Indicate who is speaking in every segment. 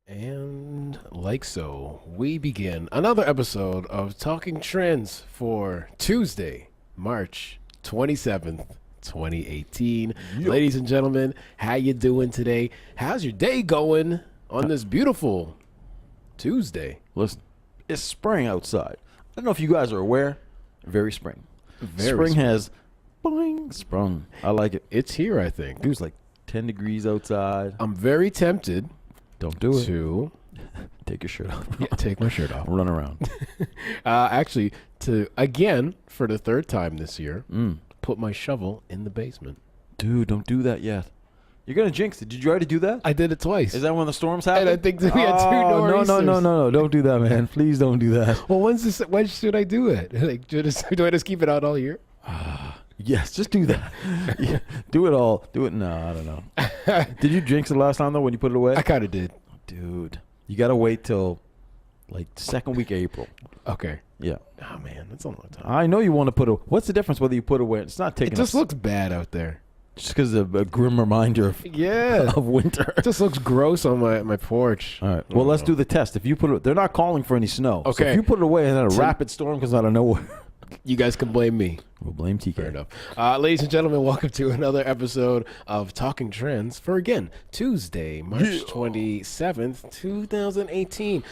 Speaker 1: And like so, we begin another episode of Talking Trends for Tuesday, March 27th, 2018. Ladies and gentlemen, how you doing today? How's your day going on this beautiful Tuesday?
Speaker 2: Listen, it's spring outside. I don't know if you guys are aware. Very spring.
Speaker 1: Very
Speaker 2: spring has boing, sprung. I like it.
Speaker 1: It's here, I think.
Speaker 2: It was like 10 degrees outside.
Speaker 1: I'm very tempted
Speaker 2: Don't do it.
Speaker 1: to
Speaker 2: Take your shirt off.
Speaker 1: take my shirt off.
Speaker 2: Run around.
Speaker 1: Actually, again, for the third time this year,
Speaker 2: Mm.
Speaker 1: put my shovel in the basement.
Speaker 2: Dude, don't do that yet. You're going to jinx it. Did you already do that?
Speaker 1: I did it twice.
Speaker 2: Is that when the storms happen?
Speaker 1: And I think that we had two
Speaker 2: No.
Speaker 1: nor'easters.
Speaker 2: Don't do that, man. Please don't do that.
Speaker 1: Well, when should I do it? Like, do I just keep it out all year?
Speaker 2: Yes, just do that. Yeah, do it all. Do it. No, I don't know. Did you jinx it last time, though, when you put it away?
Speaker 1: I kind of did.
Speaker 2: Dude, you got to wait till, like, second week of April.
Speaker 1: Okay.
Speaker 2: Yeah.
Speaker 1: Oh, man, that's a long time.
Speaker 2: I know you want to put a. What's the difference whether you put away? It's not taking.
Speaker 1: It just looks bad out there.
Speaker 2: just because of a grim reminder of
Speaker 1: Yeah.
Speaker 2: of winter.
Speaker 1: It just looks gross on my porch.
Speaker 2: All right. Well, let's do the test. If you put it, they're not calling for any snow. So
Speaker 1: Okay.
Speaker 2: if you put it away and then a rapid storm comes out of nowhere,
Speaker 1: You guys can blame me.
Speaker 2: we'll blame TK.
Speaker 1: Fair enough. Ladies and gentlemen, welcome to another episode of Talking Trends for, again, Tuesday, March 27th, 2018.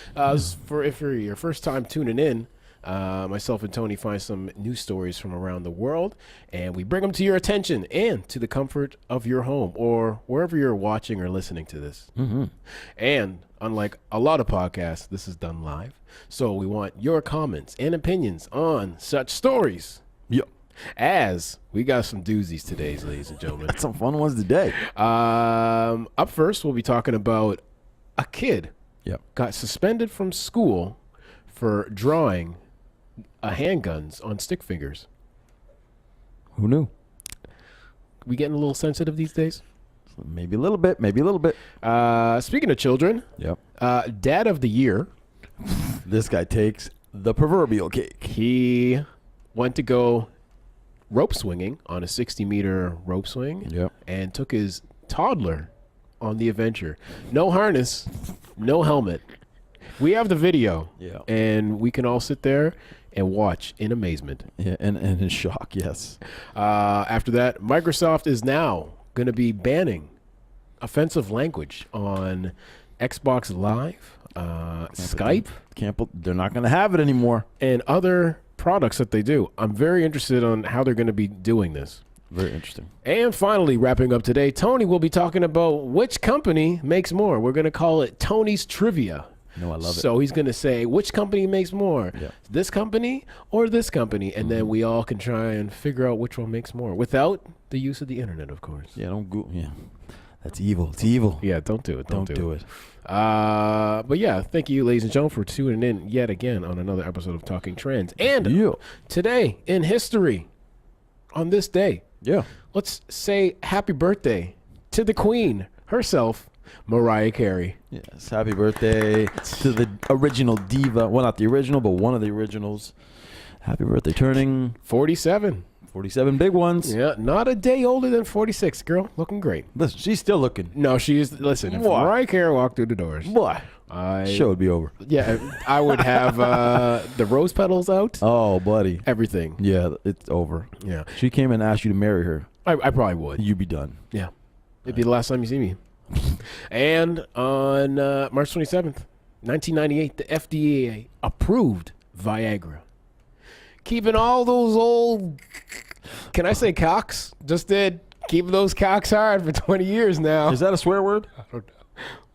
Speaker 1: For if you're your first time tuning in, myself and Tony find some news stories from around the world, and we bring them to your attention and to the comfort of your home or wherever you're watching or listening to this.
Speaker 2: Mm-hmm.
Speaker 1: And unlike a lot of podcasts, this is done live. So we want your comments and opinions on such stories.
Speaker 2: Yep.
Speaker 1: As we got some doozies today, ladies and gentlemen.
Speaker 2: Some fun ones today.
Speaker 1: Up first, we'll be talking about a kid
Speaker 2: Yep.
Speaker 1: got suspended from school for drawing handguns on stick figures.
Speaker 2: Who knew?
Speaker 1: We getting a little sensitive these days?
Speaker 2: Maybe a little bit. Maybe a little bit.
Speaker 1: Speaking of children,
Speaker 2: Yep.
Speaker 1: Dad of the Year,
Speaker 2: This guy takes the proverbial cake.
Speaker 1: he went to go rope swinging on a 60-meter rope swing.
Speaker 2: Yep.
Speaker 1: And took his toddler on the adventure. No harness, no helmet. We have the video,
Speaker 2: Yeah.
Speaker 1: and we can all sit there and watch in amazement.
Speaker 2: Yeah. And in shock. Yes.
Speaker 1: After that, Microsoft is now going to be banning offensive language on Xbox Live, Skype,
Speaker 2: They're not going to have it anymore.
Speaker 1: and other products that they do. I'm very interested on how they're going to be doing this.
Speaker 2: Very interesting.
Speaker 1: And finally, wrapping up today, Tony will be talking about which company makes more. We're going to call it Tony's Trivia.
Speaker 2: No, I love it.
Speaker 1: So he's going to say, which company makes more?
Speaker 2: Yeah.
Speaker 1: This company or this company? And then we all can try and figure out which one makes more without the use of the internet, of course.
Speaker 2: Yeah. Don't go. Yeah. That's evil. It's evil.
Speaker 1: Yeah, don't do it.
Speaker 2: Don't do it.
Speaker 1: But yeah, thank you, ladies and gentlemen, for tuning in yet again on another episode of Talking Trends. And
Speaker 2: Yeah.
Speaker 1: today in history, on this day,
Speaker 2: Yeah.
Speaker 1: let's say happy birthday to the Queen herself, Mariah Carey.
Speaker 2: Yes. Happy birthday to the original diva. Well, not the original, but one of the originals. Happy birthday. Turning
Speaker 1: 47.
Speaker 2: 47 big ones.
Speaker 1: Yeah, not a day older than 46, girl. Looking great.
Speaker 2: Listen, she's still looking.
Speaker 1: No, she is. Listen, if
Speaker 2: What?
Speaker 1: Mariah Carey walked through the doors,
Speaker 2: Boy. Show would be over.
Speaker 1: yeah, I would have the rose petals out,
Speaker 2: Oh, buddy.
Speaker 1: everything.
Speaker 2: Yeah, it's over.
Speaker 1: Yeah,
Speaker 2: She came and asked you to marry her.
Speaker 1: I probably would.
Speaker 2: You'd be done.
Speaker 1: Yeah, it'd be the last time you see me. And on March 27th, 1998, the FDA approved Viagra. Keeping all those old, can I say cocks? Just did. Keeping those cocks hard for 20 years now.
Speaker 2: Is that a swear word?
Speaker 1: I don't know.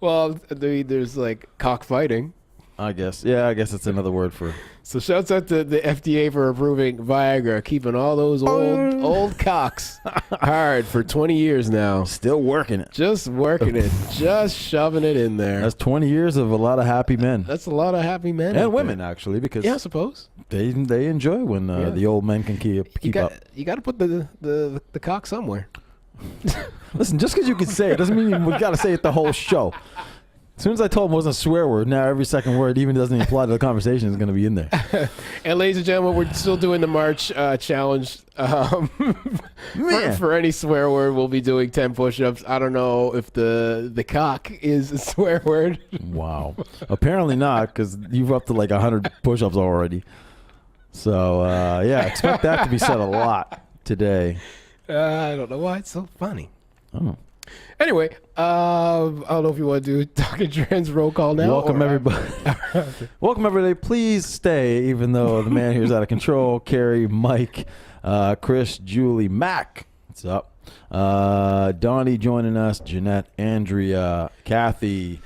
Speaker 1: Well, there's like cockfighting.
Speaker 2: I guess. Yeah, I guess it's another word for.
Speaker 1: So shouts out to the FDA for approving Viagra, keeping all those old cocks hard for 20 years now.
Speaker 2: Still working it.
Speaker 1: Just working it, just shoving it in there.
Speaker 2: That's 20 years of a lot of happy men.
Speaker 1: That's a lot of happy men out
Speaker 2: And women,
Speaker 1: there.
Speaker 2: actually, because
Speaker 1: Yeah, I suppose.
Speaker 2: they enjoy when
Speaker 1: Yeah.
Speaker 2: the old men can keep up.
Speaker 1: You got to put the cock somewhere.
Speaker 2: Listen, just because you can say it doesn't mean we got to say it the whole show. As soon as I told him it wasn't a swear word, now every second word, even doesn't even apply to the conversation, is going to be in there.
Speaker 1: And ladies and gentlemen, we're still doing the March challenge. For any swear word, we'll be doing 10 push-ups. I don't know if the cock is a swear word.
Speaker 2: Wow. Apparently not, because you've up to like 100 push-ups already. So, yeah, expect that to be said a lot today.
Speaker 1: I don't know why it's so funny.
Speaker 2: Oh.
Speaker 1: Anyway, I don't know if you want to do Talking Trends roll call now.
Speaker 2: Welcome, everybody. Welcome, everybody. Please stay, even though the man here is out of control. Carrie, Mike, Chris, Julie, Mac. What's up? Donnie joining us, Jeanette, Andrea, Kathy.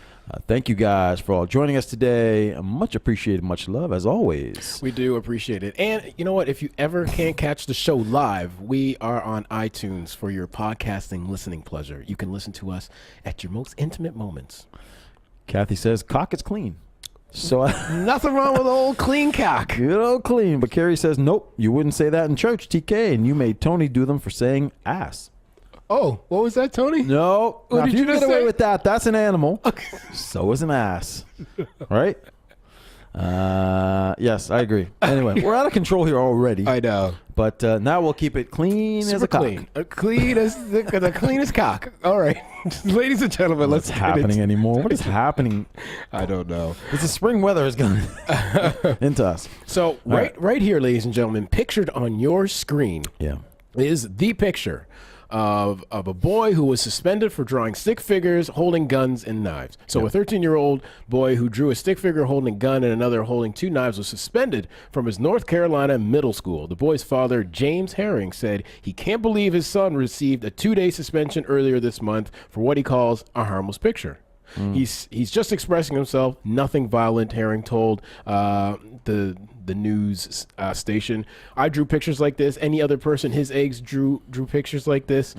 Speaker 2: Thank you guys for all joining us today. Much appreciated, much love, as always.
Speaker 1: We do appreciate it. And you know what? If you ever can't catch the show live, we are on iTunes for your podcasting listening pleasure. You can listen to us at your most intimate moments.
Speaker 2: Kathy says, cock is clean. So
Speaker 1: nothing wrong with old clean cock.
Speaker 2: Good old clean. But Carrie says, nope, you wouldn't say that in church, TK, and you made Tony do them for saying ass.
Speaker 1: Oh, what was that, Tony?
Speaker 2: No.
Speaker 1: What
Speaker 2: now,
Speaker 1: did
Speaker 2: if you
Speaker 1: you
Speaker 2: get
Speaker 1: just
Speaker 2: away
Speaker 1: say?
Speaker 2: with that, that's an animal.
Speaker 1: Okay.
Speaker 2: So is an ass. Right? Yes, I agree. Anyway, we're out of control here already.
Speaker 1: I know.
Speaker 2: But now we'll keep it clean as a cock.
Speaker 1: Clean. Clean as the cleanest cock. All right. Ladies and gentlemen,
Speaker 2: What's happening anymore? What is happening?
Speaker 1: I don't know.
Speaker 2: It's the spring weather is going into us.
Speaker 1: So right here, ladies and gentlemen, pictured on your screen is the picture of a boy who was suspended for drawing stick figures holding guns and knives. So a 13-year-old boy who drew a stick figure holding a gun and another holding two knives was suspended from his North Carolina middle school. The boy's father, James Herring, said he can't believe his son received a 2-day suspension earlier this month for what he calls a harmless picture. He's just expressing himself, nothing violent, Herring told the news station. I drew pictures like this. Any other person his age drew pictures like this.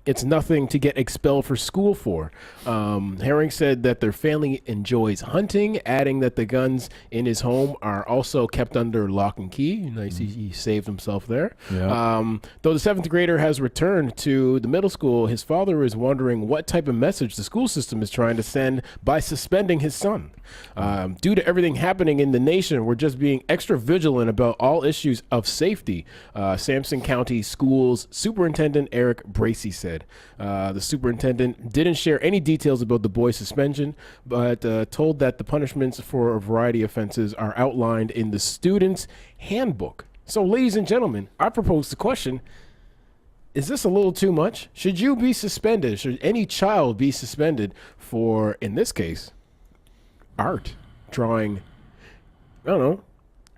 Speaker 1: It's nothing to get expelled for school for. Herring said that their family enjoys hunting, adding that the guns in his home are also kept under lock and key. Nice, he saved himself there. Though the 7th grader has returned to the middle school, his father is wondering what type of message the school system is trying to send by suspending his son. Due to everything happening in the nation, we're just being extra vigilant about all issues of safety, Sampson County Schools Superintendent Eric Bracey said. The superintendent didn't share any details about the boy's suspension, but told that the punishments for a variety of offenses are outlined in the student's handbook. So, ladies and gentlemen, I propose the question, is this a little too much? Should you be suspended? Should any child be suspended for, in this case, art, drawing? I don't know.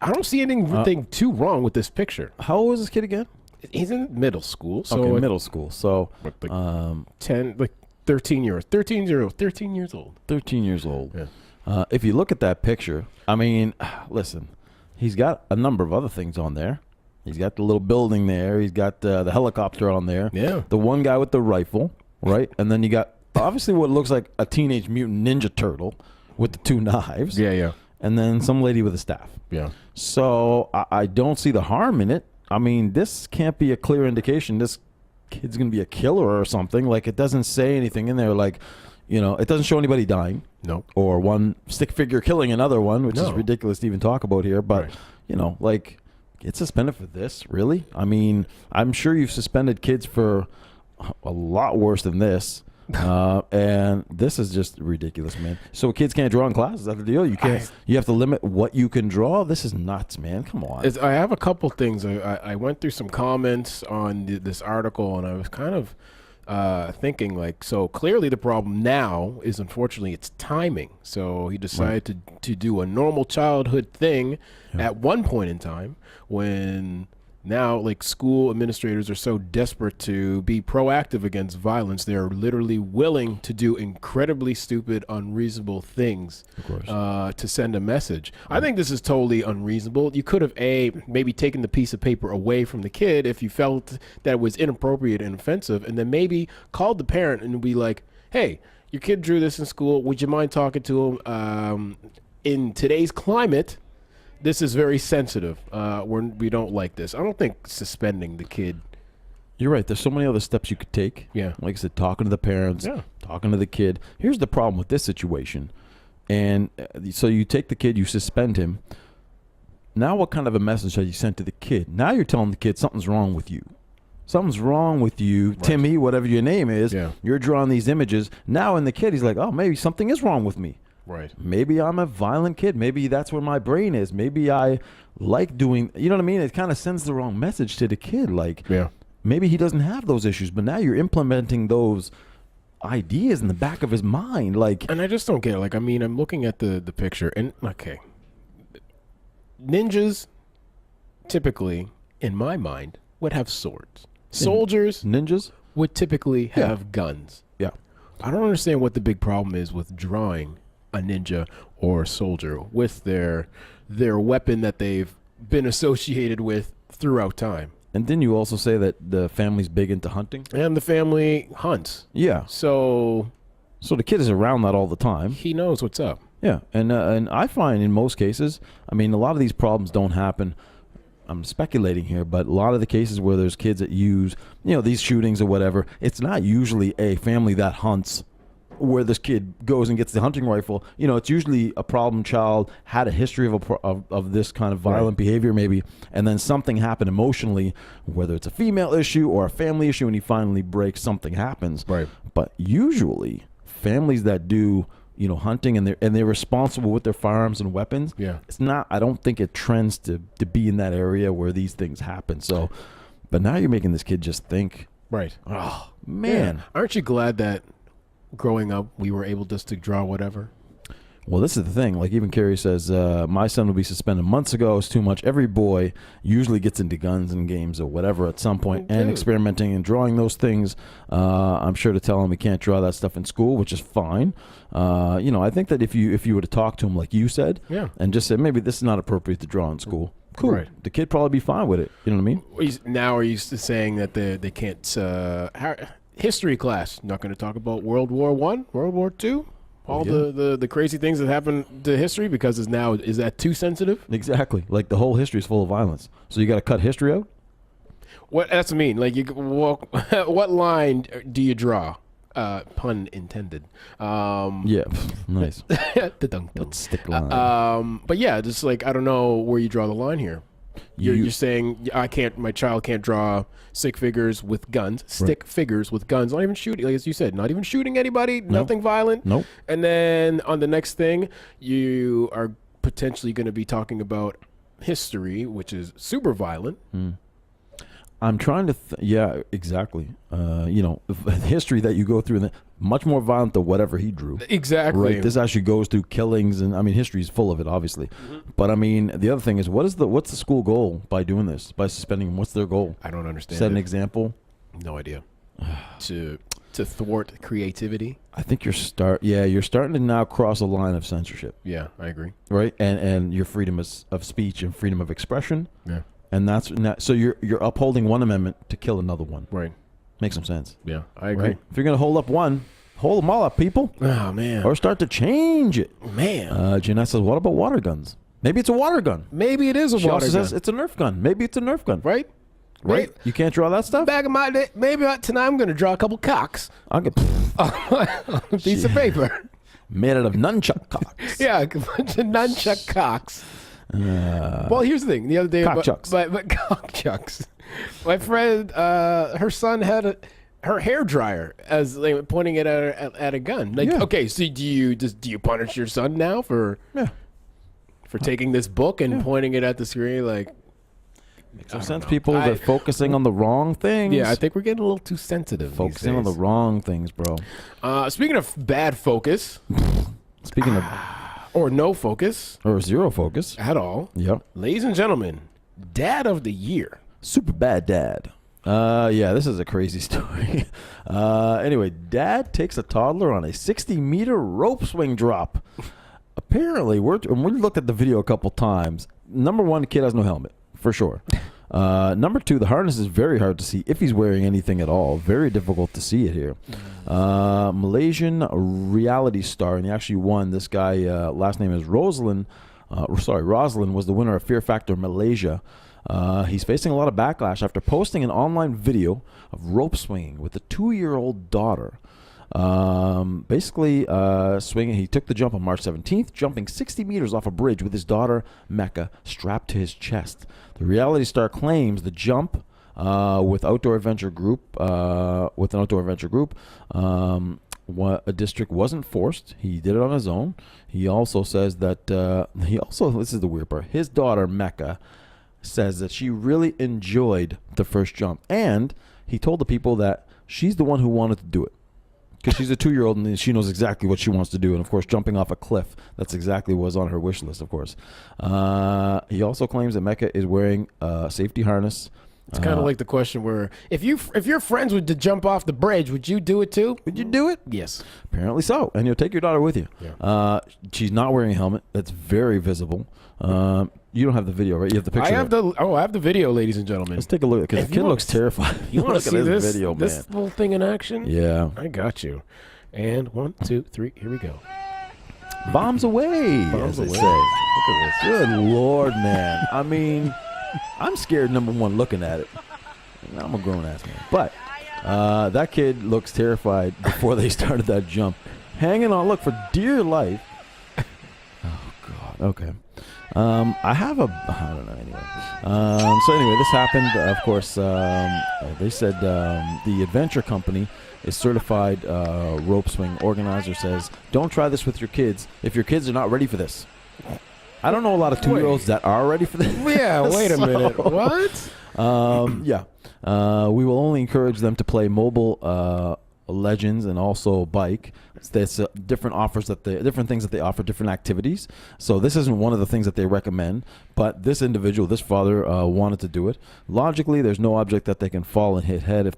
Speaker 1: I don't see anything too wrong with this picture.
Speaker 2: How old is this kid again?
Speaker 1: He's in middle school. So
Speaker 2: okay, middle school. So
Speaker 1: 13 years old. 13 years old.
Speaker 2: Yeah. If you look at that picture, I mean, listen, he's got a number of other things on there. He's got the little building there. He's got the helicopter on there.
Speaker 1: Yeah.
Speaker 2: The one guy with the rifle, right? And then you got obviously what looks like a Teenage Mutant Ninja Turtle with the two knives.
Speaker 1: Yeah.
Speaker 2: And then some lady with a staff.
Speaker 1: Yeah.
Speaker 2: So I don't see the harm in it. I mean, this can't be a clear indication this kid's going to be a killer or something. Like, it doesn't say anything in there. Like, you know, it doesn't show anybody dying.
Speaker 1: No.
Speaker 2: Or one stick figure killing another one, which is ridiculous to even talk about here. But, you know, like, get suspended for this, really? I mean, I'm sure you've suspended kids for a lot worse than this. And this is just ridiculous, man. So kids can't draw in class? Is that the deal? You can't. You have to limit what you can draw? This is nuts, man. Come on.
Speaker 1: I have a couple things. I went through some comments on this article, and I was kind of thinking, like, so clearly the problem now is, unfortunately, it's timing. So he decided to do a normal childhood thing at one point in time when now, like, school administrators are so desperate to be proactive against violence, they're literally willing to do incredibly stupid, unreasonable things to send a message. I think this is totally unreasonable. You could have, maybe taken the piece of paper away from the kid if you felt that it was inappropriate and offensive, and then maybe called the parent and be like, hey, your kid drew this in school. Would you mind talking to him? In today's climate, this is very sensitive. We don't like this. I don't think suspending the kid
Speaker 2: You're right. There's so many other steps you could take.
Speaker 1: Yeah.
Speaker 2: Like I said, talking to the parents, talking to the kid. Here's the problem with this situation. And so you take the kid, you suspend him. Now what kind of a message have you sent to the kid? Now you're telling the kid something's wrong with you. Something's wrong with you, right. Timmy, whatever your name is. Yeah. You're drawing these images. Now in the kid, he's like, oh, maybe something is wrong with me.
Speaker 1: Right.
Speaker 2: Maybe I'm a violent kid. Maybe that's where my brain is. Maybe I like doing, you know what I mean? It kind of sends the wrong message to the kid. Like, maybe he doesn't have those issues, but now you're implementing those ideas in the back of his mind. Like,
Speaker 1: and I just don't get it. Like, I mean, I'm looking at the picture, and okay. Ninjas, typically, in my mind, would have swords. Soldiers,
Speaker 2: ninjas,
Speaker 1: would typically have guns.
Speaker 2: Yeah.
Speaker 1: I don't understand what the big problem is with drawing a ninja or a soldier with their weapon that they've been associated with throughout time.
Speaker 2: And then you also say that the family's big into hunting?
Speaker 1: And the family hunts.
Speaker 2: Yeah.
Speaker 1: So
Speaker 2: the kid is around that all the time.
Speaker 1: He knows what's up.
Speaker 2: Yeah, and I find in most cases, I mean, a lot of these problems don't happen. I'm speculating here, but a lot of the cases where there's kids that use, these shootings or whatever, it's not usually a family that hunts where this kid goes and gets the hunting rifle. It's usually a problem child, had a history of this kind of violent behavior maybe, and then something happened emotionally, whether it's a female issue or a family issue, and he finally breaks, something happens.
Speaker 1: Right.
Speaker 2: But usually families that do hunting and they're responsible with their firearms and weapons.
Speaker 1: Yeah.
Speaker 2: It's not, I don't think it trends to be in that area where these things happen. So, but now you're making this kid just think.
Speaker 1: Right.
Speaker 2: Oh, man.
Speaker 1: Yeah. Aren't you glad that growing up we were able just to draw whatever?
Speaker 2: Well, this is the thing. Like even Carrie says, my son will be suspended months ago. It's too much. Every boy usually gets into guns and games or whatever at some point, and experimenting and drawing those things. I'm sure to tell him he can't draw that stuff in school, which is fine. I think that if you were to talk to him like you said, and just said maybe this is not appropriate to draw in school, cool. Right. The kid probably be fine with it. You know what I mean?
Speaker 1: Now are you saying that they can't? History class not going to talk about World War I, World War II? All the crazy things that happened to history because is that too sensitive?
Speaker 2: Exactly. Like the whole history is full of violence. So you got to cut history out?
Speaker 1: What that's what I mean. Like what line do you draw? Pun intended.
Speaker 2: Yeah. Nice.
Speaker 1: Let's stick line. But yeah, just like I don't know where you draw the line here. You're saying my child can't draw stick figures with guns. Stick figures with guns. Not even shooting, like as you said, not even shooting anybody. Nothing violent.
Speaker 2: Nope.
Speaker 1: And then on the next thing, you are potentially going to be talking about history, which is super violent.
Speaker 2: I'm trying to, yeah, exactly. History that you go through, much more violent than whatever he drew.
Speaker 1: Exactly.
Speaker 2: Right. This actually goes through killings, and I mean, history is full of it, obviously. But I mean, the other thing is, what's the school goal by doing this? By suspending him, what's their goal?
Speaker 1: I don't understand.
Speaker 2: Set an example.
Speaker 1: No idea. to thwart creativity.
Speaker 2: I think you're starting to now cross a line of censorship.
Speaker 1: Yeah, I agree.
Speaker 2: Right, and your freedom of speech and freedom of expression.
Speaker 1: Yeah.
Speaker 2: And so you're upholding one amendment to kill another one.
Speaker 1: Right.
Speaker 2: Makes some sense.
Speaker 1: Yeah, I agree.
Speaker 2: Right? If you're going to hold up one, hold them all up, people.
Speaker 1: Oh, man.
Speaker 2: Or start to change it.
Speaker 1: Man.
Speaker 2: Jeanette says, what about water guns? Maybe it's a water gun.
Speaker 1: Maybe it is a water gun.
Speaker 2: She also says it's a Nerf gun. Maybe it's a Nerf gun.
Speaker 1: Right?
Speaker 2: Right? You can't draw that stuff?
Speaker 1: Back in my day, maybe tonight I'm going to draw a couple cocks.
Speaker 2: I'll get
Speaker 1: a piece of paper.
Speaker 2: Made out of nunchuck cocks.
Speaker 1: Yeah, a bunch of nunchuck cocks. Well, here's the thing. The other day, but cockchucks. My friend, her son had her hair dryer as like, pointing it at a gun. Like, okay, so do you punish your son now for taking this book and pointing it at the screen? Like,
Speaker 2: makes no sense. People they're focusing on the wrong things.
Speaker 1: Yeah, I think we're getting a little too sensitive.
Speaker 2: Focusing on the wrong things, bro.
Speaker 1: Speaking of bad focus.
Speaker 2: Speaking of.
Speaker 1: Or no focus.
Speaker 2: Or zero focus.
Speaker 1: At all.
Speaker 2: Yep.
Speaker 1: Ladies and gentlemen, Dad of the Year.
Speaker 2: Super bad dad. Yeah, this is a crazy story. Anyway, Dad takes a toddler on a 60-meter rope swing drop. Apparently, we looked at the video a couple times. Number one, the kid has no helmet, for sure. Number two, the harness is very hard to see if he's wearing anything at all. Very difficult to see it here. Malaysian reality star, and he actually won. This guy, last name is Rosalind, was the winner of Fear Factor Malaysia. He's facing a lot of backlash after posting an online video of rope swinging with a 2-year-old daughter. Basically, swinging. He took the jump on March 17th, jumping 60 meters off a bridge with his daughter Mecca strapped to his chest. The reality star claims the jump with Outdoor Adventure Group, a district wasn't forced. He did it on his own. He also says that this is the weird part. His daughter Mecca says that she really enjoyed the first jump, and he told the people that she's the one who wanted to do it. Because she's a 2-year-old and she knows exactly what she wants to do. And, of course, jumping off a cliff, that's exactly what was on her wish list, of course. He also claims that Mecca is wearing a safety harness.
Speaker 1: It's kind of like the question where if your friends would to jump off the bridge, would you do it too?
Speaker 2: Would you do it?
Speaker 1: Yes.
Speaker 2: Apparently so. And you'll take your daughter with you.
Speaker 1: Yeah.
Speaker 2: She's not wearing a helmet. That's very visible. You don't have the video, right? You have the picture.
Speaker 1: I have the video, ladies and gentlemen.
Speaker 2: Let's take a look because the kid looks terrified.
Speaker 1: You want to see this
Speaker 2: video,
Speaker 1: this
Speaker 2: man.
Speaker 1: little thing in action?
Speaker 2: Yeah.
Speaker 1: I got you. And 1, 2, 3, here we go.
Speaker 2: Bombs away,
Speaker 1: Bombs
Speaker 2: as they
Speaker 1: away.
Speaker 2: say.
Speaker 1: Look at this.
Speaker 2: Good Lord, man. I mean, I'm scared, number one, looking at it. I'm a grown-ass man. But that kid looks terrified before they started that jump. Hanging on, look, for dear life. Oh, God. Okay. I don't know, anyway. So anyway, this happened, of course, they said the adventure company is certified rope swing organizer says, don't try this with your kids if your kids are not ready for this. I don't know a lot of 2-year-olds that are ready for this.
Speaker 1: Yeah, wait a minute. What?
Speaker 2: Yeah. We will only encourage them to play mobile Legends and also bike. There's different things that they offer, different activities. So this isn't one of the things that they recommend, but this father wanted to do it. Logically, there's no object that they can fall and hit head if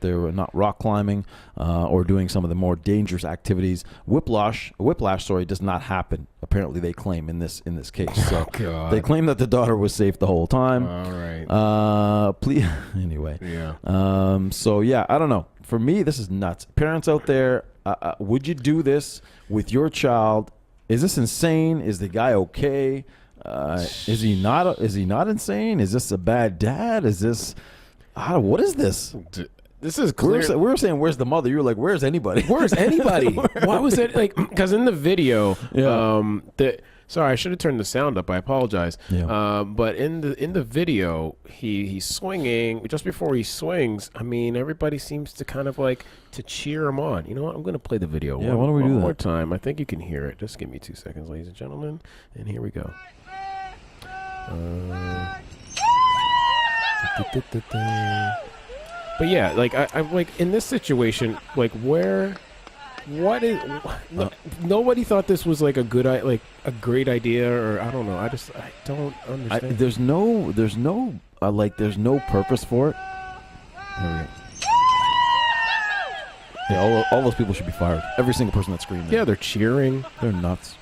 Speaker 2: they're not rock climbing or doing some of the more dangerous activities. Whiplash, does not happen. Apparently, they claim in this case. So they claim that the daughter was safe the whole time.
Speaker 1: All right.
Speaker 2: Please. Anyway.
Speaker 1: Yeah.
Speaker 2: So yeah, I don't know. For me, this is nuts. Parents out there, would you do this with your child? Is this insane? Is the guy okay? Is he not insane? Is this a bad dad? Is this? What is this?
Speaker 1: This is clear.
Speaker 2: We were saying, "Where's the mother?" You were like, "Where's anybody?"
Speaker 1: Where's anybody? Why was it like? Because in the video, sorry, I should have turned the sound up. I apologize.
Speaker 2: Yeah.
Speaker 1: But in the video, he's swinging. Just before he swings, I mean, everybody seems to kind of like to cheer him on. You know what? I'm going to play the video
Speaker 2: why don't we do
Speaker 1: one
Speaker 2: that?
Speaker 1: more time. I think you can hear it. Just give me 2 seconds, ladies and gentlemen. And here we go. But yeah, like I'm like in this situation, like nobody thought this was like a great idea, or I don't know. I don't understand.
Speaker 2: There's no purpose for it. There we go. Yeah, all those people should be fired. Every single person that screamed.
Speaker 1: Yeah, they're cheering.
Speaker 2: They're nuts.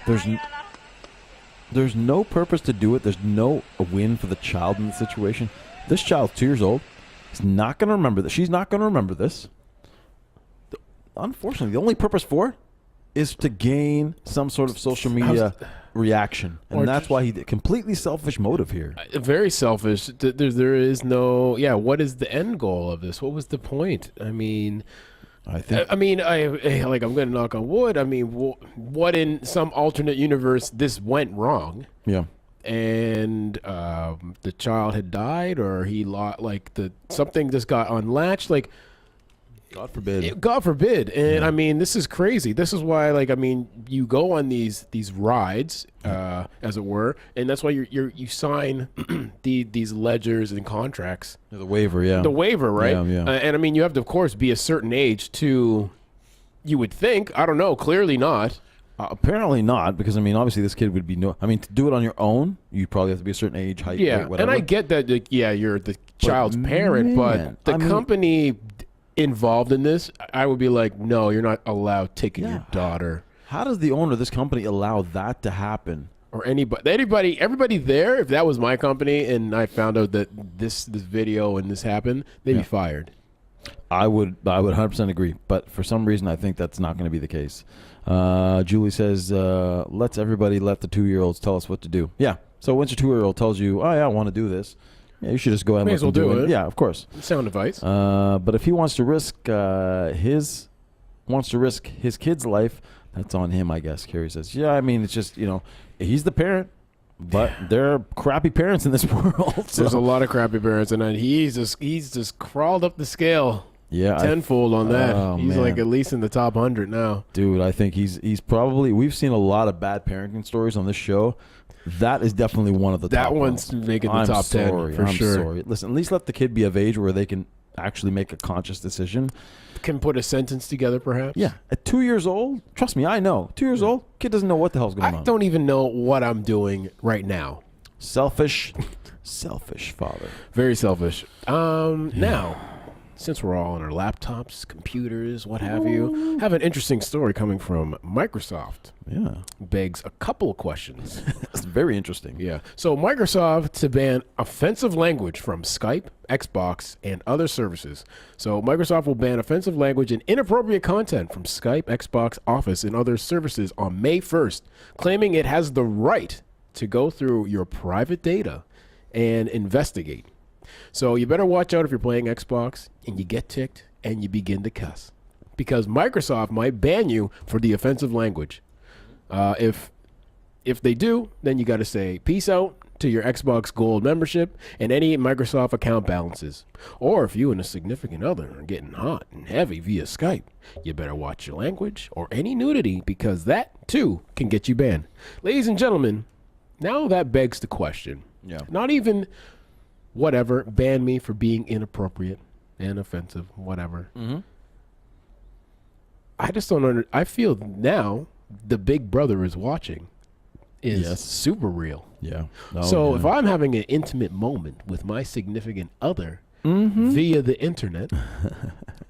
Speaker 2: There's no purpose to do it. There's no win for the child in the situation. This child's 2 years old. He's not going to remember this. She's not going to remember this. Unfortunately, the only purpose for it is to gain some sort of social media reaction. And that's why completely selfish motive here.
Speaker 1: Very selfish. There is no, what is the end goal of this? What was the point? I mean, I'm going to knock on wood. I mean, what in some alternate universe this went wrong? Yeah. And the child had died, or he something just got unlatched. Like,
Speaker 2: God forbid.
Speaker 1: God forbid. And I mean, this is crazy. This is why, you go on these rides, as it were, and that's why you sign these ledgers and contracts.
Speaker 2: The waiver, yeah.
Speaker 1: The waiver, right?
Speaker 2: Yeah.
Speaker 1: And I mean, you have to, of course, be a certain age to. You would think. I don't know. Clearly not.
Speaker 2: Apparently not, because I mean, obviously, this kid would be to do it on your own, you probably have to be a certain age, height, weight, whatever.
Speaker 1: And I get that. You're the child's parent, but the company involved in this, I would be like, no, you're not allowed taking your daughter.
Speaker 2: How does the owner of this company allow that to happen?
Speaker 1: Or everybody there, if that was my company and I found out that this video and this happened, they'd be fired.
Speaker 2: I would 100% agree, but for some reason I think that's not going to be the case. Julie says, let the 2-year-olds tell us what to do. Yeah, So once your 2-year-old tells you, oh, yeah, I want to do this, yeah, you should just go ahead and
Speaker 1: May as well do it.
Speaker 2: Yeah, of course.
Speaker 1: Sound advice.
Speaker 2: But if he wants to risk his kid's life, that's on him, I guess. Carrie says, yeah, I mean, it's just, he's the parent. But there are crappy parents in this world. So.
Speaker 1: There's a lot of crappy parents, and he's just crawled up the scale.
Speaker 2: Yeah,
Speaker 1: tenfold on that. He's
Speaker 2: man.
Speaker 1: Like at least in the top 100 now.
Speaker 2: Dude, I think he's probably. We've seen a lot of bad parenting stories on this show. That is definitely one of the top
Speaker 1: one's
Speaker 2: ones.
Speaker 1: making the top 10 for sure.
Speaker 2: I'm sorry. Listen, at least let the kid be of age where they can actually make a conscious decision.
Speaker 1: Can put a sentence together, perhaps.
Speaker 2: Yeah, at 2 years old, trust me, I know. 2 years old, kid doesn't know what the hell's going on.
Speaker 1: I don't even know what I'm doing right now.
Speaker 2: Selfish father.
Speaker 1: Very selfish. Now, since we're all on our laptops, computers, what have you, have an interesting story coming from Microsoft.
Speaker 2: Yeah.
Speaker 1: Begs a couple of questions.
Speaker 2: That's very interesting.
Speaker 1: Yeah. So Microsoft to ban offensive language from Skype, Xbox, and other services. So Microsoft will ban offensive language and inappropriate content from Skype, Xbox, Office, and other services on May 1st, claiming it has the right to go through your private data and investigate. So you better watch out if you're playing Xbox and you get ticked and you begin to cuss, because Microsoft might ban you for the offensive language. If they do, then you got to say peace out to your Xbox Gold membership and any Microsoft account balances. Or if you and a significant other are getting hot and heavy via Skype, you better watch your language or any nudity, because that too can get you banned. Ladies and gentlemen, now that begs the question.
Speaker 2: Yeah.
Speaker 1: Not even whatever, ban me for being inappropriate and offensive, whatever.
Speaker 2: Mm-hmm.
Speaker 1: I just don't I feel now the big brother is watching is super real.
Speaker 2: Yeah.
Speaker 1: So if I'm having an intimate moment with my significant other via the internet,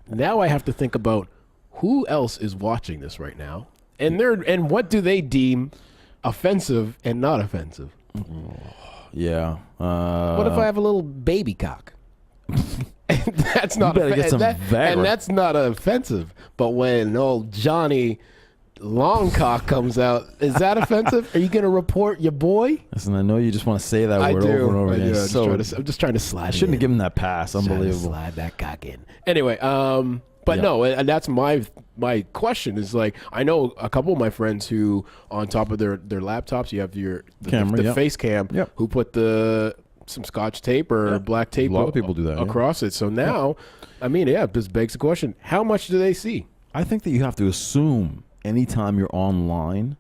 Speaker 1: now I have to think about who else is watching this right now, and what do they deem offensive and not offensive.
Speaker 2: Yeah.
Speaker 1: What if I have a little baby cock? And that's not
Speaker 2: and
Speaker 1: that's not offensive. But when old Johnny Long cock comes out, is that offensive? Are you going to report your boy?
Speaker 2: Listen, I know you just want to say that word over and over again.
Speaker 1: I'm just trying to slide.
Speaker 2: I shouldn't have given that pass. Unbelievable.
Speaker 1: Slide that cock in. Anyway, but no, and that's my question is, like, I know a couple of my friends who on top of their laptops, you have the
Speaker 2: camera,
Speaker 1: the face cam, who put some Scotch tape or black tape.
Speaker 2: A lot of people do that
Speaker 1: across it. So now, I mean, this begs the question: how much do they see?
Speaker 2: I think that you have to assume anytime you're online,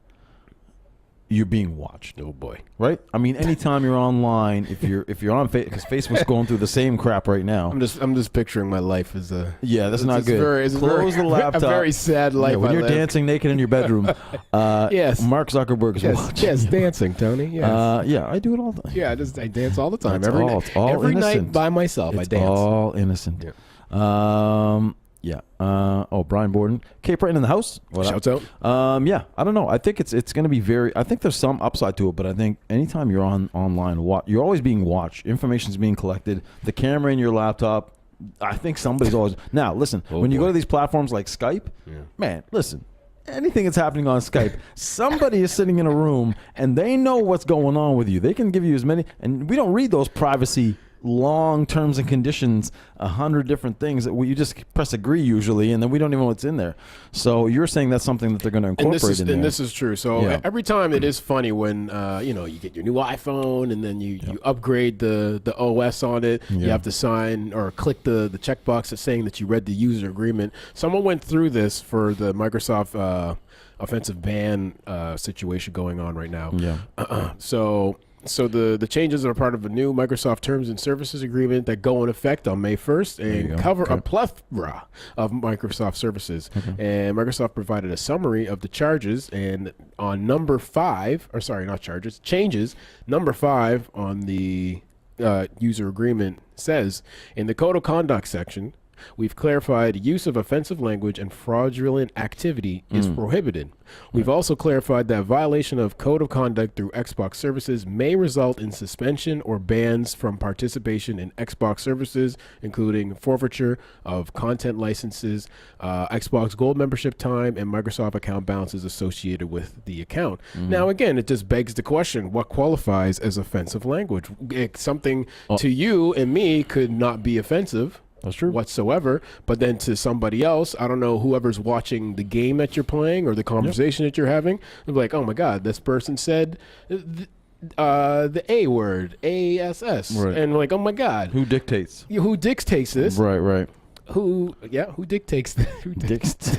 Speaker 2: you're being watched.
Speaker 1: Oh boy,
Speaker 2: right? I mean, anytime you're online, if you're on Facebook, because Facebook's going through the same crap right now.
Speaker 1: I'm just picturing my life as a
Speaker 2: that's not good. Close the laptop.
Speaker 1: A very sad life.
Speaker 2: When you're dancing naked in your bedroom.
Speaker 1: Yes.
Speaker 2: Mark Zuckerberg is watching.
Speaker 1: Yes, dancing, Tony. Yes.
Speaker 2: I do it all the time.
Speaker 1: Yeah, I dance all the time.
Speaker 2: It's all
Speaker 1: every
Speaker 2: innocent.
Speaker 1: night by myself. I dance.
Speaker 2: All innocent. Brian Borden. Cape Breton in the house.
Speaker 1: Shouts out.
Speaker 2: I don't know. I think it's going to be I think there's some upside to it, but I think anytime you're online, you're always being watched. Information's being collected. The camera in your laptop, I think somebody's always... Now, listen, when you go to these platforms like Skype, man, listen, anything that's happening on Skype, somebody is sitting in a room and they know what's going on with you. They can give you as many... And we don't read those privacy long terms and conditions, 100 different things that you just press agree usually, and then we don't even know what's in there. So you're saying that's something that they're going to incorporate in there.
Speaker 1: And this is true. So every time it is funny when you get your new iPhone and then you upgrade the OS on it. You have to sign or click the checkbox that's saying that you read the user agreement. Someone went through this for the Microsoft offensive ban situation going on right now. So the changes are part of a new Microsoft Terms and Services Agreement that go in effect on May 1st and cover a plethora of Microsoft services. And Microsoft provided a summary of the charges, and on changes, number 5 on the user agreement says, in the Code of Conduct section, We've clarified use of offensive language and fraudulent activity is prohibited. We've also clarified that violation of code of conduct through Xbox services may result in suspension or bans from participation in Xbox services, including forfeiture of content licenses, Xbox Gold membership time, and Microsoft account balances associated with the account. Now, again, it just begs the question, what qualifies as offensive language? Something to you and me could not be offensive.
Speaker 2: That's true.
Speaker 1: Whatsoever, but then to somebody else, I don't know, whoever's watching the game that you're playing or the conversation that you're having, they're like, oh my God, this person said the A word, ASS,
Speaker 2: right.
Speaker 1: And like, oh my God,
Speaker 2: who dictates?
Speaker 1: Who dictates this?
Speaker 2: Right.
Speaker 1: Who dictates this? Who dictates?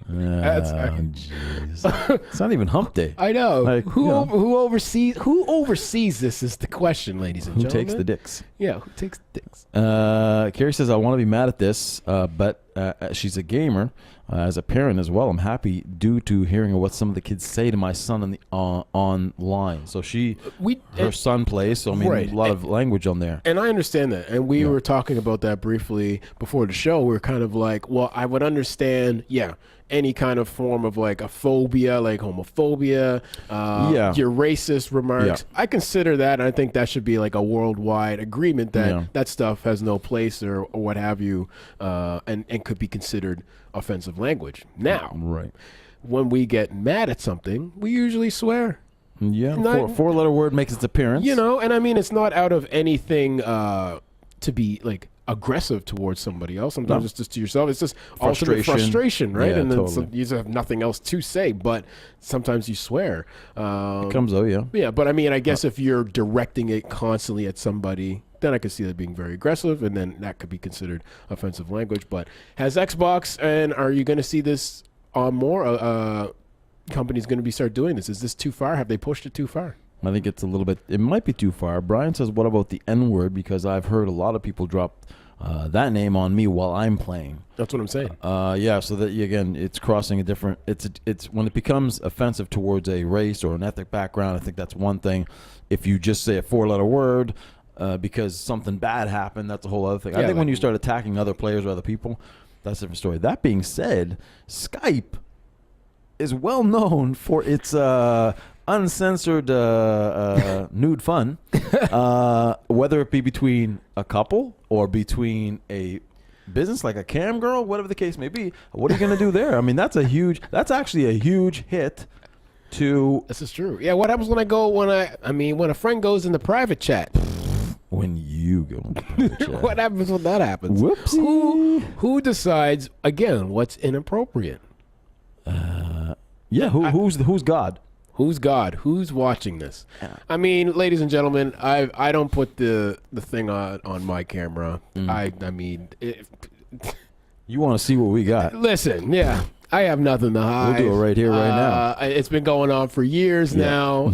Speaker 2: Jeez. It's not even hump day.
Speaker 1: I know.
Speaker 2: Like,
Speaker 1: who oversees this is the question, ladies and
Speaker 2: who
Speaker 1: gentlemen.
Speaker 2: takes the dicks?
Speaker 1: Yeah, who takes the dicks?
Speaker 2: Carrie says, I want to be mad at this, but she's a gamer. As a parent as well, I'm happy due to hearing what some of the kids say to my son in the online. So her son plays, so I mean,
Speaker 1: right.
Speaker 2: A lot of language on there.
Speaker 1: And I understand that. And we were talking about that briefly before the show. We were kind of like, well, I would understand, any kind of form of like a phobia, like homophobia, your racist remarks.
Speaker 2: Yeah.
Speaker 1: I consider that, and I think that should be like a worldwide agreement that that stuff has no place or what have you, and could be considered offensive language. Now,
Speaker 2: right.
Speaker 1: When we get mad at something, we usually swear.
Speaker 2: Yeah, four-letter word makes its appearance.
Speaker 1: And I mean, it's not out of anything to be like aggressive towards somebody else. Sometimes it's just to yourself. It's just ultimate frustration, right?
Speaker 2: Yeah,
Speaker 1: and then
Speaker 2: totally.
Speaker 1: you just have nothing else to say, but sometimes you swear.
Speaker 2: It comes out,
Speaker 1: Yeah, but I mean, I guess if you're directing it constantly at somebody, then I could see that being very aggressive, and then that could be considered offensive language. But has Xbox, and are you going to see this on more companies going to start doing this? Is this too far? Have they pushed it too far?
Speaker 2: I think it's a little bit, it might be too far. Brian says, what about the N-word? Because I've heard a lot of people drop that name on me while I'm playing.
Speaker 1: That's what I'm saying.
Speaker 2: So that, again, it's crossing a different, it's when it becomes offensive towards a race or an ethnic background, I think that's one thing. If you just say a four-letter word because something bad happened, that's a whole other thing. I think when you start attacking other players or other people, that's a different story. That being said, Skype is well known for its uncensored nude fun, whether it be between a couple or between a business like a cam girl, whatever the case may be. What are you going to do there? I mean, that's actually a huge hit to...
Speaker 1: This is true. Yeah, what happens when when a friend goes in the private chat?
Speaker 2: When you go in the private chat.
Speaker 1: What happens when that happens?
Speaker 2: Whoopsie.
Speaker 1: Who decides, again, what's inappropriate?
Speaker 2: Who's God?
Speaker 1: Who's God? Who's watching this? I mean, ladies and gentlemen, I don't put the thing on my camera. I mean,
Speaker 2: you want to see what we got?
Speaker 1: Listen, I have nothing to hide.
Speaker 2: We'll do it right here, right now.
Speaker 1: It's been going on for years now.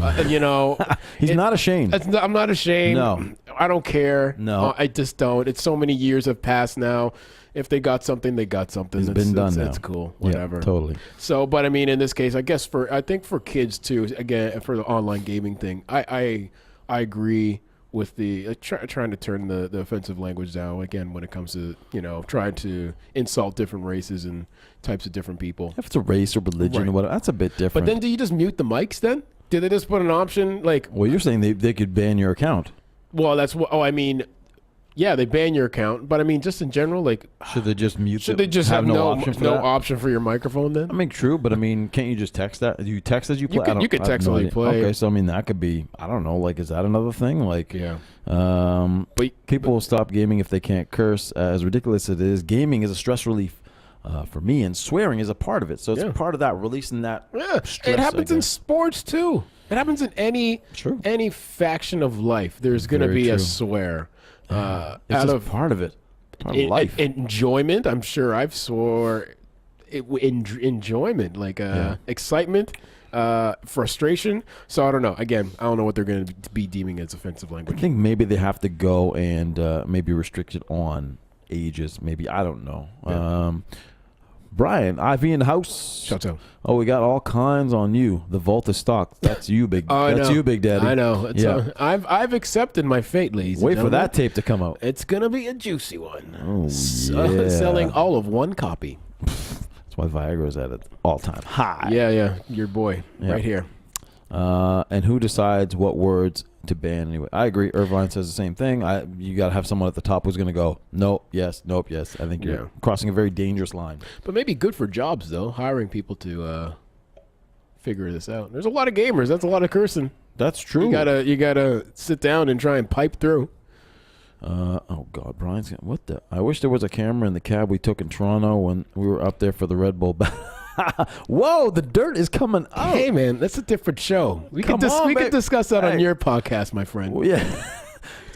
Speaker 2: He's not ashamed.
Speaker 1: I'm not ashamed.
Speaker 2: No,
Speaker 1: I don't care.
Speaker 2: No,
Speaker 1: I just don't. It's so many years have passed now. If they got something, they got something.
Speaker 2: It's been done now.
Speaker 1: It's cool. Whatever.
Speaker 2: Yeah, totally.
Speaker 1: So, but I mean, in this case, I guess I think for kids too, again, for the online gaming thing, I agree with the trying to turn the offensive language down again when it comes to trying to insult different races and types of different people.
Speaker 2: If it's a race or religion or whatever, that's a bit different.
Speaker 1: But then, do you just mute the mics then? Did they just put an option like?
Speaker 2: Well, you're saying they could ban your account.
Speaker 1: Well, that's what. Oh, I mean. Yeah, they ban your account, but I mean, just in general, like,
Speaker 2: should they just mute?
Speaker 1: Should they just have no
Speaker 2: option
Speaker 1: for your microphone then?
Speaker 2: I mean, true, but I mean, can't you just text that? Do you text as you play?
Speaker 1: You can text while you play.
Speaker 2: Okay, so I mean, that could be. I don't know. Like, is that another thing? Like,
Speaker 1: yeah.
Speaker 2: But people will stop gaming if they can't curse. As ridiculous as it is, gaming is a stress relief for me, and swearing is a part of it. So it's part of that, releasing that.
Speaker 1: Yeah,
Speaker 2: stress,
Speaker 1: it happens in sports too. It happens in any faction of life. There's going to be a swear.
Speaker 2: It's just part of it. Part of life.
Speaker 1: Enjoyment. I'm sure I've swore. Enjoyment, like excitement, frustration. So I don't know. Again, I don't know what they're going to be deeming as offensive language.
Speaker 2: I think maybe they have to go and maybe restrict it on ages. Maybe, I don't know. Brian, Ivy in the house.
Speaker 1: Shout out.
Speaker 2: Oh, we got all kinds on you. The vault is stocked. That's you, big. That's you, Big Daddy.
Speaker 1: I know. I've accepted my fate, ladies.
Speaker 2: Wait for that tape to come out.
Speaker 1: It's gonna be a juicy one.
Speaker 2: Oh, yeah.
Speaker 1: Selling all of one copy.
Speaker 2: That's why Viagra's at an all-time high.
Speaker 1: Yeah. Your boy, right here.
Speaker 2: And who decides what words to ban anyway? I agree. Irvine says the same thing. You got to have someone at the top who's going to go, nope, yes, nope, yes. I think you're crossing a very dangerous line.
Speaker 1: But maybe good for jobs, though, hiring people to figure this out. There's a lot of gamers. That's a lot of cursing.
Speaker 2: That's true.
Speaker 1: You gotta sit down and try and pipe through.
Speaker 2: Oh, God, Brian's got, what the? I wish there was a camera in the cab we took in Toronto when we were up there for the Red Bull battle. Whoa, the dirt is coming out.
Speaker 1: Hey, man, that's a different show. We can discuss that on your podcast, my friend.
Speaker 2: Well, yeah.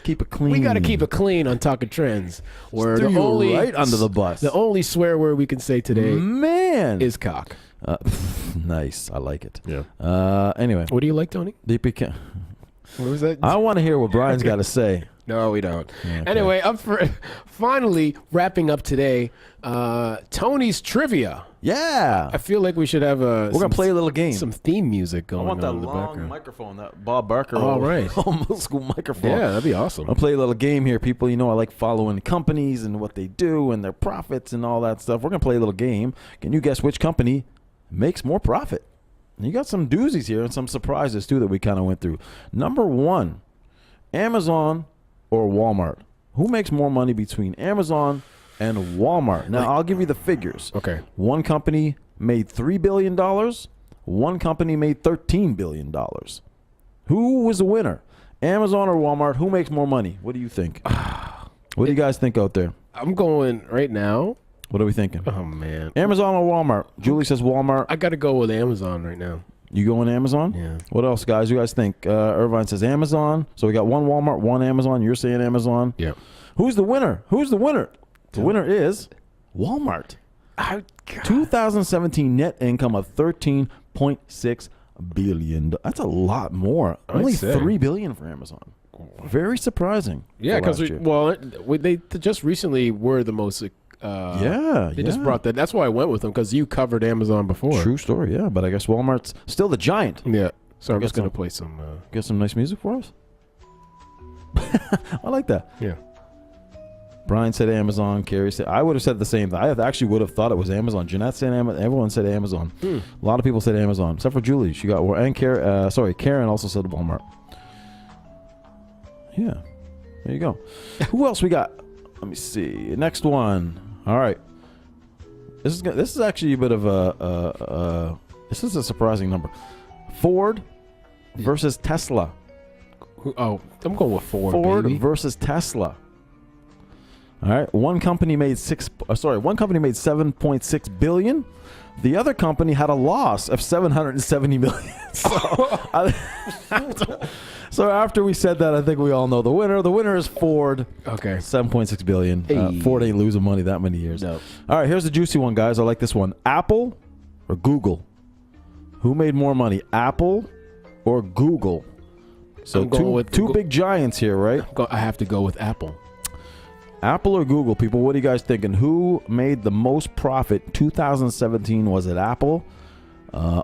Speaker 2: Keep it clean.
Speaker 1: We got to keep it clean on Talking Trends. Where
Speaker 2: the only right under the bus.
Speaker 1: The only swear word we can say today, is cock.
Speaker 2: Nice. I like it.
Speaker 1: Yeah.
Speaker 2: Anyway.
Speaker 1: What do you like, Tony?
Speaker 2: DPK.
Speaker 1: What was that?
Speaker 2: I want to hear what Brian's got to say.
Speaker 1: No, we don't.
Speaker 2: Okay.
Speaker 1: Anyway, finally wrapping up today, Tony's Trivia.
Speaker 2: Yeah.
Speaker 1: I feel like we should have
Speaker 2: we're going to play a little game.
Speaker 1: Some theme music going on in the background.
Speaker 2: I want that long microphone, that Bob Barker old school microphone.
Speaker 1: Yeah, that'd be awesome.
Speaker 2: I'll play a little game here, people. You know I like following companies and what they do and their profits and all that stuff. We're going to play a little game. Can you guess which company makes more profit? And you got some doozies here and some surprises, too, that we kind of went through. Number 1, Amazon or Walmart? Who makes more money between Amazon and Walmart? Now, I'll give you the figures.
Speaker 1: Okay.
Speaker 2: One company made $3 billion. One company made $13 billion. Who was the winner? Amazon or Walmart? Who makes more money? What do you think? What do you guys think out there?
Speaker 1: I'm going right now.
Speaker 2: What are we thinking?
Speaker 1: Oh, man.
Speaker 2: Amazon or Walmart? Julie says Walmart.
Speaker 1: I got to go with Amazon right now.
Speaker 2: You going Amazon?
Speaker 1: Yeah.
Speaker 2: What else, guys? You guys think? Irvine says Amazon. So we got one Walmart, one Amazon. You're saying Amazon.
Speaker 1: Yeah.
Speaker 2: Who's the winner? The winner is Walmart. 2017 net income of $13.6 billion. That's a lot more. Only $3 billion for Amazon. Very surprising.
Speaker 1: Yeah, because they just recently were the most. They just brought that. That's why I went with them, because you covered Amazon before.
Speaker 2: True story, yeah. But I guess Walmart's still the giant.
Speaker 1: Yeah. So I'm just going to play some.
Speaker 2: Get some nice music for us? I like that.
Speaker 1: Yeah.
Speaker 2: Brian said Amazon. Carrie said, I would have said the same thing. I actually would have thought it was Amazon. Jeanette said Amazon. Everyone said Amazon. A lot of people said Amazon, except for Julie. She got, and Karen also said Walmart. Yeah. There you go. Who else we got? Let me see. Next one. All right. This is actually a bit of this is a surprising number. Ford versus Tesla.
Speaker 1: I'm going with Ford.
Speaker 2: Ford
Speaker 1: baby.
Speaker 2: versus Tesla. All right. One company made 7.6 billion. The other company had a loss of 770 million. So after we said that, I think we all know the winner. The winner is Ford.
Speaker 1: Okay.
Speaker 2: 7.6 billion.
Speaker 1: Hey.
Speaker 2: Ford ain't losing money that many years.
Speaker 1: No.
Speaker 2: All right, here's the juicy one, guys. I like this one. Apple or Google? Who made more money, Apple or Google? So two big giants here, right?
Speaker 1: I have to go with Apple.
Speaker 2: Apple or Google, people? What are you guys thinking? Who made the most profit 2017? Was it Apple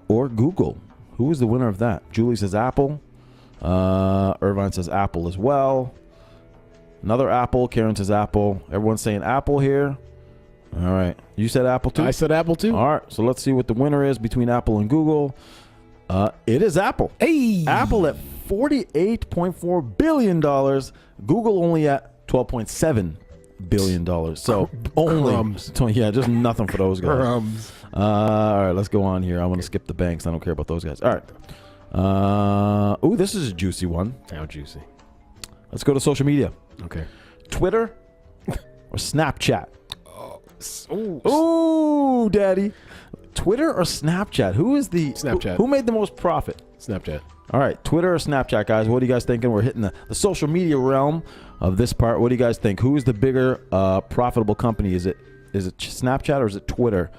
Speaker 2: or Google? Who was the winner of that? Julie says Apple. Irvine says Apple as well. Another Apple. Karen says Apple. Everyone's saying Apple here. All right. You said Apple too?
Speaker 1: I said Apple too.
Speaker 2: All right. So let's see what the winner is between Apple and Google. It is Apple.
Speaker 1: Hey.
Speaker 2: Apple at $48.4 billion. Google only at $12.7 billion. So only. Just nothing for those guys.
Speaker 1: Crumbs.
Speaker 2: All right. Let's go on here. I want to skip the banks. I don't care about those guys. All right. This is a juicy one.
Speaker 1: How juicy?
Speaker 2: Let's go to social media.
Speaker 1: Okay.
Speaker 2: Twitter or Snapchat?
Speaker 1: Ooh.
Speaker 2: Ooh, daddy. Twitter or Snapchat? Who is the
Speaker 1: Snapchat?
Speaker 2: Who made the most profit?
Speaker 1: Snapchat.
Speaker 2: All right, Twitter or Snapchat, guys? What are you guys thinking? We're hitting the social media realm of this part. What do you guys think? Who is the bigger profitable company? Is it Snapchat or is it Twitter?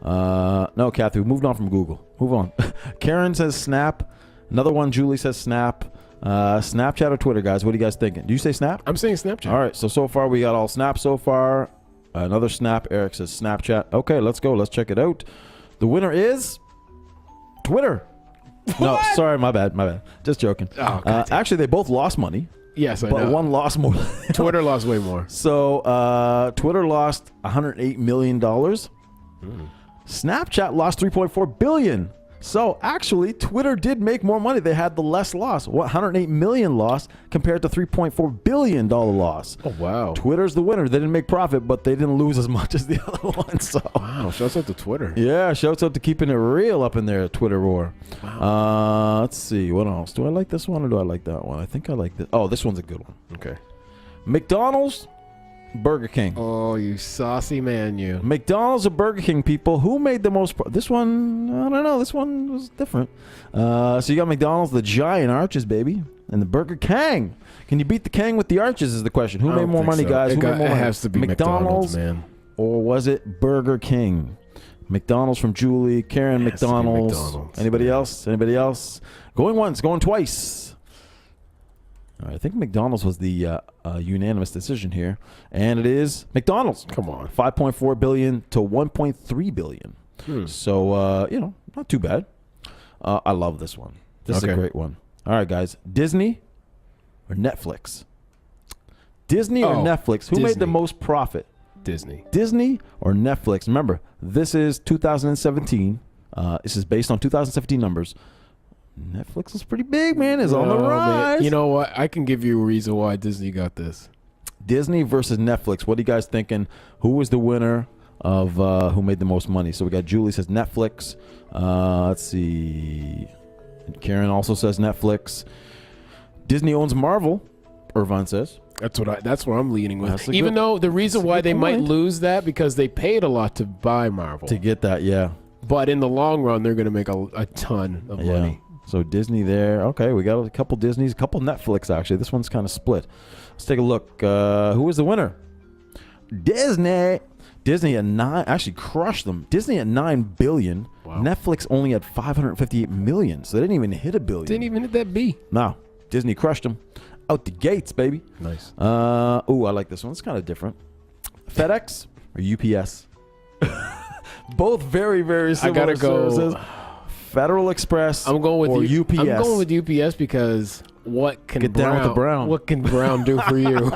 Speaker 2: No, Kathy, we moved on from Google. Move on. Karen says Snap. Another one, Julie says Snap. Snapchat or Twitter, guys? What are you guys thinking? Do you say Snap?
Speaker 1: I'm saying Snapchat.
Speaker 2: All right, so far we got all Snap so far. Another snap. Eric says Snapchat. Okay, let's go. Let's check it out. The winner is Twitter. No, sorry, my bad. Just joking.
Speaker 1: Oh,
Speaker 2: actually, they both lost money.
Speaker 1: Yes, I
Speaker 2: but
Speaker 1: know.
Speaker 2: one lost more.
Speaker 1: Twitter lost way more.
Speaker 2: So Twitter lost $108 million. Snapchat lost $3.4 billion. So actually, Twitter did make more money. They had the less loss. $108 million loss compared to $3.4 billion loss.
Speaker 1: Oh, wow.
Speaker 2: Twitter's the winner. They didn't make profit, but they didn't lose as much as the other one. So
Speaker 1: wow, shouts out to Twitter.
Speaker 2: Yeah, shouts out to keeping it real up in there at Twitter War. Wow. Let's see. What else? Do I like this one or do I like that one? I think I like this. Oh, this one's a good one.
Speaker 1: Okay.
Speaker 2: McDonald's, Burger King.
Speaker 1: Oh, you saucy man, you.
Speaker 2: McDonald's or Burger King, people. Who made the most? This one, I don't know. This one was different. So you got McDonald's, the giant arches, baby, and the Burger King. Can you beat the King with the arches is the question. Who made more money, guys?
Speaker 1: It has to be McDonald's, man.
Speaker 2: Or was it Burger King? McDonald's from Julie, Karen McDonald's. Anybody else? Anybody else? Going once, going twice. All right, I think McDonald's was the unanimous decision here, and it is McDonald's.
Speaker 1: Come on,
Speaker 2: $5.4 billion to $1.3 billion. So not too bad. I love this one. This is a great one. All right, guys, Disney or Netflix? Disney or Netflix? Who made the most profit?
Speaker 1: Disney.
Speaker 2: Disney or Netflix? Remember, this is 2017. This is based on 2017 numbers. Netflix is pretty big, man. It's on the rise.
Speaker 1: Man. You know what? I can give you a reason why Disney got this.
Speaker 2: Disney versus Netflix. What are you guys thinking? Who was the winner of who made the most money? So we got Julie says Netflix. Let's see. Karen also says Netflix. Disney owns Marvel, Irvine says.
Speaker 1: That's what I'm leaning with. Even though the reason why they might lose that because they paid a lot to buy Marvel.
Speaker 2: To get that, yeah.
Speaker 1: But in the long run, they're going to make a ton of money.
Speaker 2: So Disney there. Okay, we got a couple Disneys, a couple Netflix, actually. This one's kind of split. Let's take a look. Who was the winner? Disney. Disney at 9, actually crushed them. Disney at $9 billion. Wow. Netflix only at $558 million. So they didn't even hit $1 billion.
Speaker 1: Didn't even hit that B.
Speaker 2: No. Disney crushed them. Out the gates, baby.
Speaker 1: Nice.
Speaker 2: I like this one. It's kind of different. FedEx or UPS? Both very, very similar.
Speaker 1: I gotta go.
Speaker 2: Services. Federal Express.
Speaker 1: I'm going with
Speaker 2: UPS.
Speaker 1: I'm going with UPS because what can
Speaker 2: Get down with the Brown?
Speaker 1: What can Brown do for you?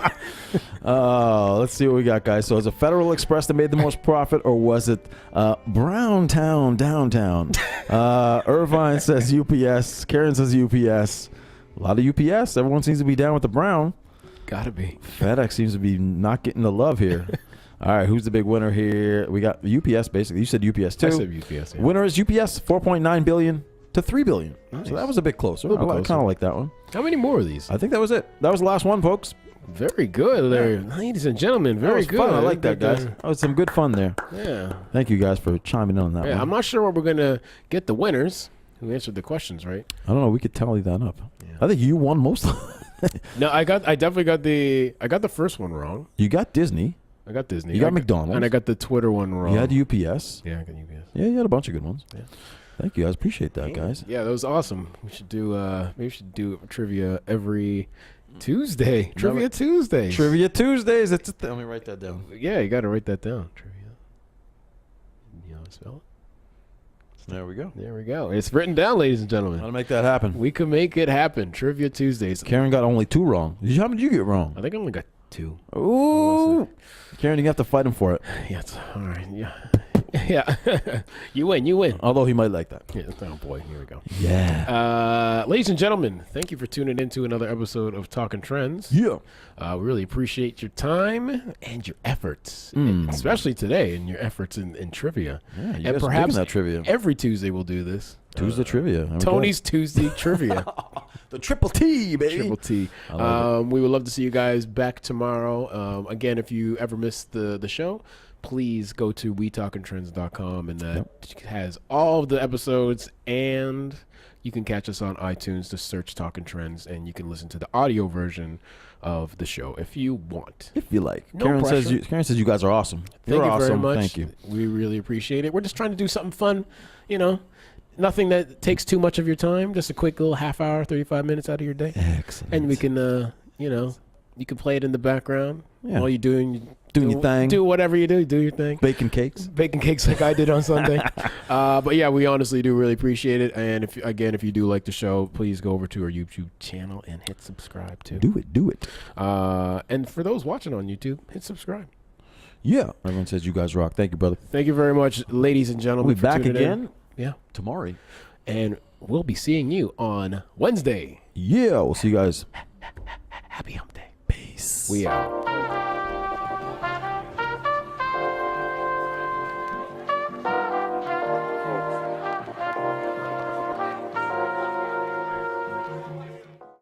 Speaker 2: Let's see what we got, guys. So is it Federal Express that made the most profit, or was it Brown Town downtown? Irvine says UPS. Karen says UPS. A lot of UPS. Everyone seems to be down with the Brown.
Speaker 1: Gotta be.
Speaker 2: FedEx seems to be not getting the love here. All right, who's the big winner here? We got UPS, basically. You said UPS, too.
Speaker 1: I said UPS, yeah.
Speaker 2: Winner is UPS, $4.9 billion to $3 billion.
Speaker 1: Nice.
Speaker 2: So that was a bit closer. I kind of like that one.
Speaker 1: How many more of these?
Speaker 2: I think that was it. That was the last one, folks.
Speaker 1: Very good there. Ladies and gentlemen, very good.
Speaker 2: Fun. I like that, guys. That was some good fun there.
Speaker 1: Yeah.
Speaker 2: Thank you, guys, for chiming in on that one.
Speaker 1: I'm not sure what we're going to get the winners who answered the questions, right?
Speaker 2: I don't know. We could tally that up. Yeah. I think you won most of them.
Speaker 1: No, I definitely got the first one wrong.
Speaker 2: You got Disney.
Speaker 1: I got Disney.
Speaker 2: You got McDonald's.
Speaker 1: And I got the Twitter one wrong.
Speaker 2: You had UPS.
Speaker 1: Yeah, I got UPS.
Speaker 2: Yeah, you had a bunch of good ones.
Speaker 1: Yeah.
Speaker 2: Thank you, guys. Appreciate that, guys.
Speaker 1: Yeah, that was awesome. We should do maybe we should do trivia every Tuesday. Trivia Tuesdays.
Speaker 2: Trivia Tuesdays. Let me write that down.
Speaker 1: Yeah, you got to write that down. Trivia. You know how to spell it?
Speaker 2: There we go.
Speaker 1: There we go. It's written down, ladies and gentlemen.
Speaker 2: How to make that happen.
Speaker 1: We can make it happen. Trivia Tuesdays.
Speaker 2: Karen got only 2 wrong. How many did you get wrong?
Speaker 1: I think I only got 2.
Speaker 2: Ooh. Karen, you have to fight him for it.
Speaker 1: Yeah, it's all right. Yeah. Yeah. You win.
Speaker 2: Although he might like that.
Speaker 1: Yeah. Oh, boy. Here we go.
Speaker 2: Yeah.
Speaker 1: Ladies and gentlemen, thank you for tuning in to another episode of Talking Trends.
Speaker 2: Yeah.
Speaker 1: We really appreciate your time and your efforts, especially today, and your efforts in trivia.
Speaker 2: Yeah, you
Speaker 1: and
Speaker 2: guys
Speaker 1: perhaps
Speaker 2: that trivia.
Speaker 1: Every Tuesday we'll do this.
Speaker 2: Tuesday trivia.
Speaker 1: Tony's Tuesday trivia.
Speaker 2: The Triple T, baby.
Speaker 1: Triple T. We would love to see you guys back tomorrow. Again, if you ever missed the show, please go to wetalkingtrends.com, and that has all of the episodes, and you can catch us on iTunes to search Talking Trends, and you can listen to the audio version of the show if you want.
Speaker 2: If you like.
Speaker 1: No
Speaker 2: Karen
Speaker 1: pressure.
Speaker 2: says you guys are awesome.
Speaker 1: Thank you
Speaker 2: awesome.
Speaker 1: very much.
Speaker 2: Thank you.
Speaker 1: We really appreciate it. We're just trying to do something fun, nothing that takes too much of your time, just a quick little half hour, 35 minutes out of your day.
Speaker 2: Excellent.
Speaker 1: And we can, you can play it in the background while you're doing
Speaker 2: Doing your thing.
Speaker 1: Do whatever you do. Do your thing.
Speaker 2: Baking cakes.
Speaker 1: Baking cakes like I did on Sunday. But yeah, we honestly do really appreciate it. And if you do like the show, please go over to our YouTube channel and hit subscribe too.
Speaker 2: Do it.
Speaker 1: And for those watching on YouTube, hit subscribe.
Speaker 2: Yeah. Everyone says you guys rock. Thank you, brother.
Speaker 1: Thank you very much, ladies and gentlemen.
Speaker 2: We'll be back again.
Speaker 1: Yeah.
Speaker 2: Tomorrow.
Speaker 1: And we'll be seeing you on Wednesday.
Speaker 2: Yeah. We'll see you guys.
Speaker 1: Happy hump day.
Speaker 2: Peace.
Speaker 1: We out.